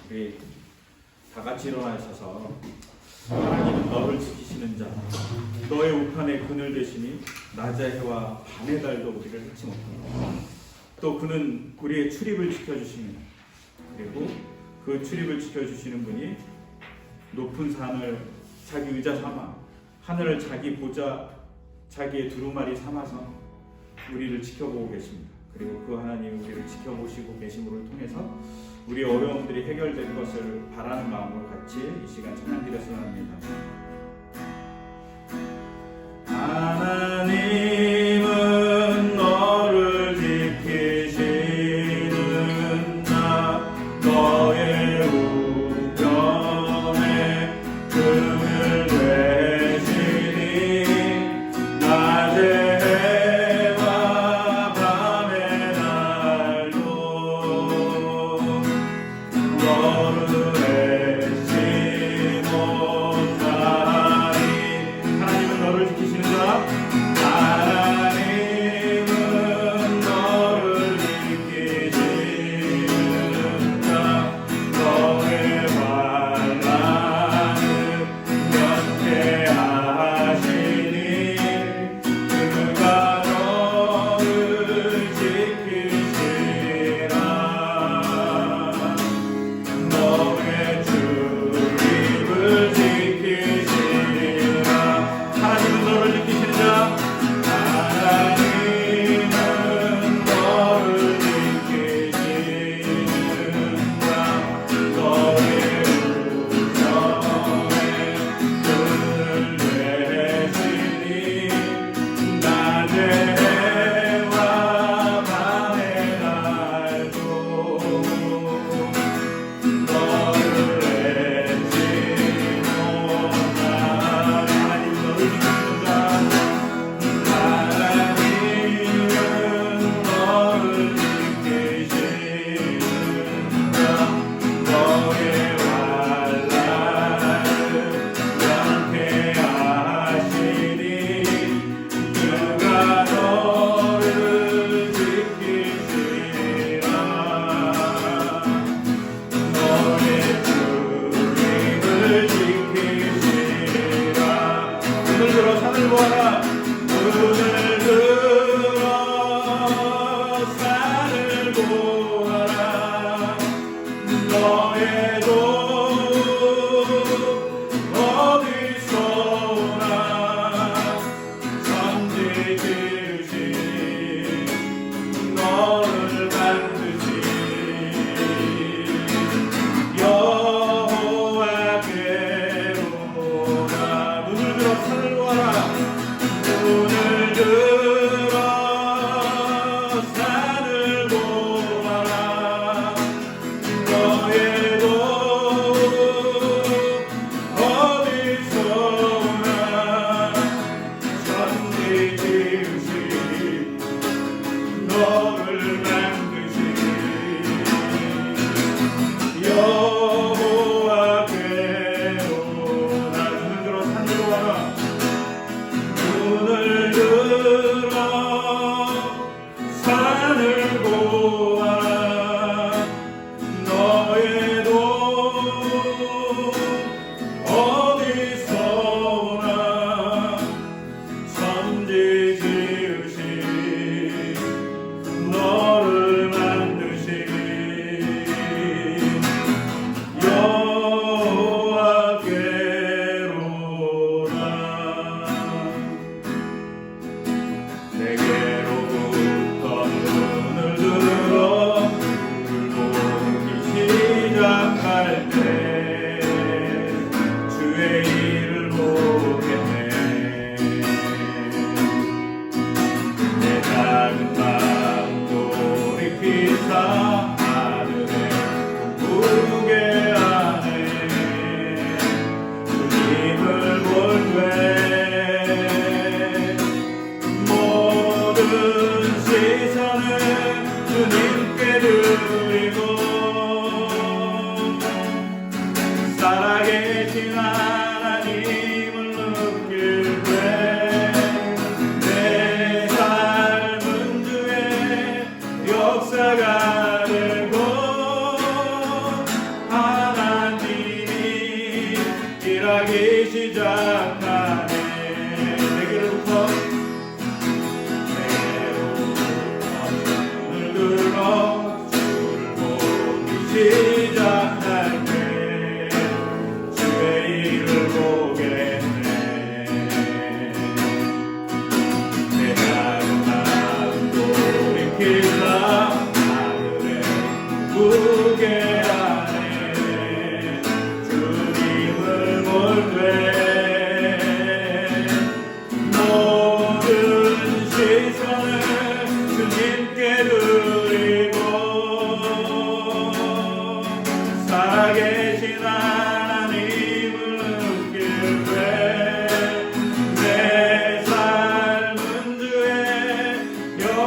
우리 다 같이 일어나셔서 하나님은 너를 지키시는 자 너의 우편에 그늘 되시니 낮의 해와 밤의 달도 우리를 해치 못합니다. 또 그는 우리의 출입을 지켜주십니다. 그리고 그 출입을 지켜주시는 분이 높은 산을 자기 의자 삼아 하늘을 자기 보좌 자기의 두루마리 삼아서 우리를 지켜보고 계십니다. 그리고 그 하나님 우리를 지켜보시고 계심을 통해서 우리 어려움들이 해결될 것을 바라는 마음으로 같이 이 시간 찬양드렸으면 합니다. 하나님은 너를 지키시는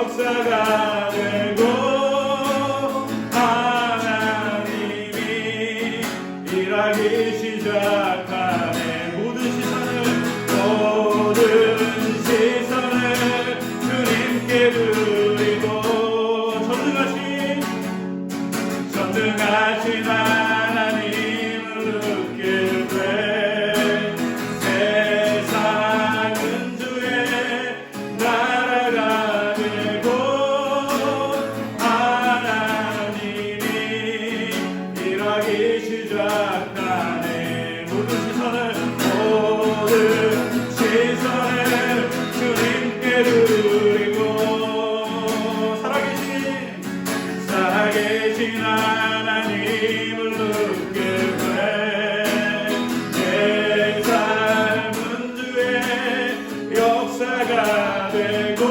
역사가 되고 하나님이 일하기 시작하네. 모든 시선을 주님께 드리고 전능하신 하나님을 느낄 때 세상은 주의 나라가 되고 하나님이 일하기 시작하네. 모든 시선을 주님께 드리고 살아계신 하나님을 느낄 때내 삶은 주의 역사가 되고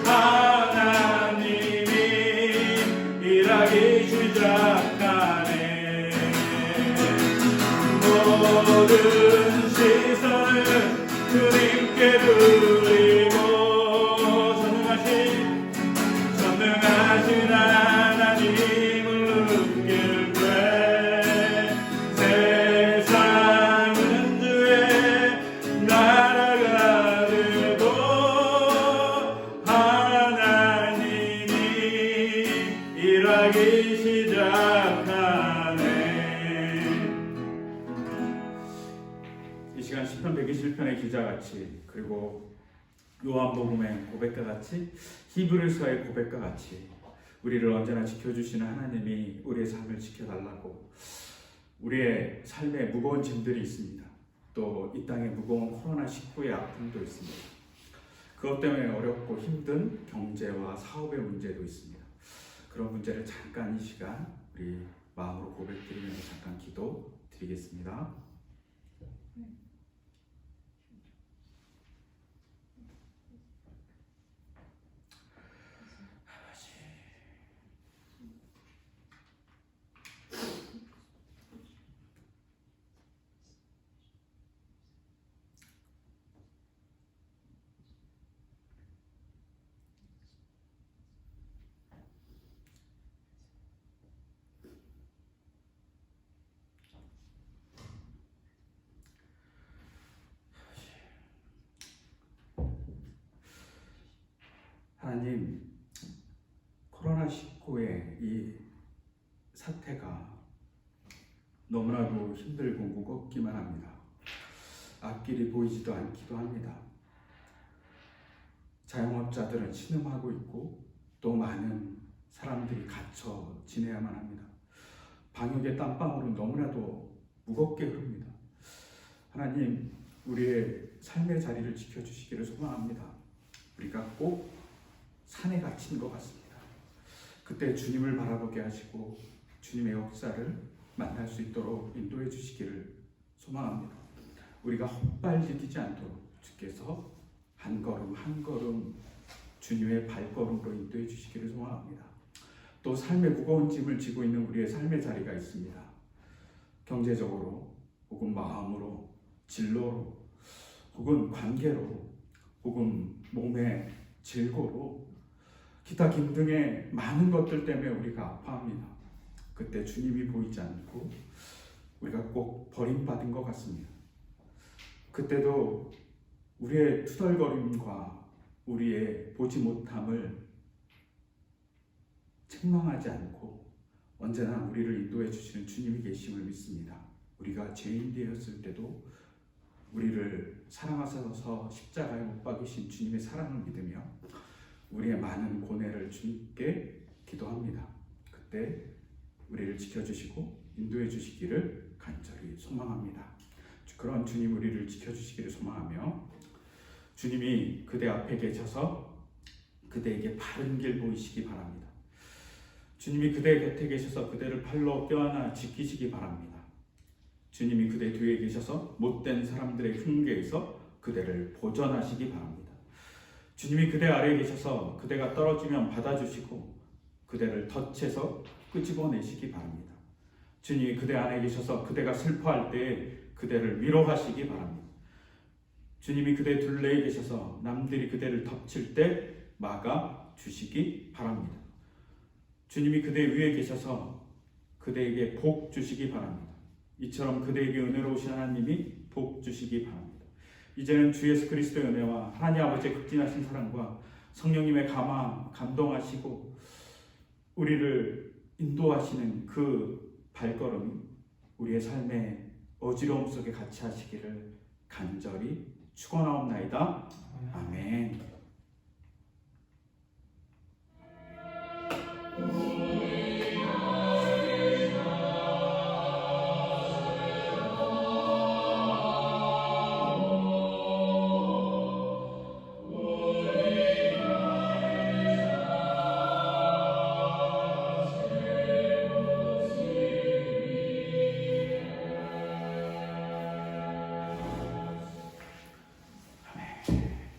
하나님이 일하기 시작하네. 모든 시선을 주님께 드리고 전능하신 하나님을 느낄 때 세상은 주의 나라가 되고 하나님이 일하기 시작하네. 이 시간 시편 121편의 기자같이, 그리고 요한복음의 고백과 같이, 히브리서의 고백과 같이 우리를 언제나 지켜주시는 하나님이 우리의 삶을 지켜달라고, 우리의 삶에 무거운 짐들이 있습니다. 또 이 땅에 무거운 코로나19의 아픔도 있습니다. 그것 때문에 어렵고 힘든 경제와 사업의 문제도 있습니다. 그런 문제를 잠깐 이 시간 우리 마음으로 고백드리면서 잠깐 기도 드리겠습니다. 하나님, 코로나19의 이 사태가 너무나도 힘들고 무겁기만 합니다. 앞길이 보이지도 않기도 합니다. 자영업자들은 신음하고 있고 또 많은 사람들이 갇혀 지내야만 합니다. 방역의 땀방울은 너무나도 무겁게 흐릅니다. 하나님, 우리의 삶의 자리를 지켜주시기를 소망합니다. 우리가 꼭 산에 갇힌 것 같습니다. 그때 주님을 바라보게 하시고 주님의 역사를 만날 수 있도록 인도해 주시기를 소망합니다. 우리가 헛발디디지 않도록 주께서 한 걸음 한 걸음 주님의 발걸음으로 인도해 주시기를 소망합니다. 또 삶의 무거운 짐을 지고 있는 우리의 삶의 자리가 있습니다. 경제적으로 혹은 마음으로, 진로로, 혹은 관계로, 혹은 몸의 질고로, 기타 등등의 많은 것들 때문에 우리가 아파합니다. 그때 주님이 보이지 않고 우리가 꼭 버림받은 것 같습니다. 그때도 우리의 투덜거림과 우리의 보지 못함을 책망하지 않고 언제나 우리를 인도해 주시는 주님이 계심을 믿습니다. 우리가 죄인 되었을 때도 우리를 사랑하셔서 십자가에 못 박으신 주님의 사랑을 믿으며 우리의 많은 고뇌를 주님께 기도합니다. 그때 우리를 지켜주시고 인도해 주시기를 간절히 소망합니다. 그런 주님 우리를 지켜주시기를 소망하며 주님이 그대 앞에 계셔서 그대에게 바른 길 보이시기 바랍니다. 주님이 그대 곁에 계셔서 그대를 팔로 껴안아 지키시기 바랍니다. 주님이 그대 뒤에 계셔서 못된 사람들의 흉계에서 그대를 보전하시기 바랍니다. 주님이 그대 아래에 계셔서 그대가 떨어지면 받아주시고 그대를 덫에서 끄집어내시기 바랍니다. 주님이 그대 안에 계셔서 그대가 슬퍼할 때 그대를 위로하시기 바랍니다. 주님이 그대 둘레에 계셔서 남들이 그대를 덮칠 때 막아주시기 바랍니다. 주님이 그대 위에 계셔서 그대에게 복 주시기 바랍니다. 이처럼 그대에게 은혜로우신 하나님이 복 주시기 바랍니다. 이제는 주 예수 그리스도의 은혜와 하나님 아버지의 극진하신 사랑과 성령님의 감동하시고 우리를 인도하시는 그 발걸음이 우리의 삶의 어지러움 속에 같이 하시기를 간절히 축원하옵나이다. 아멘.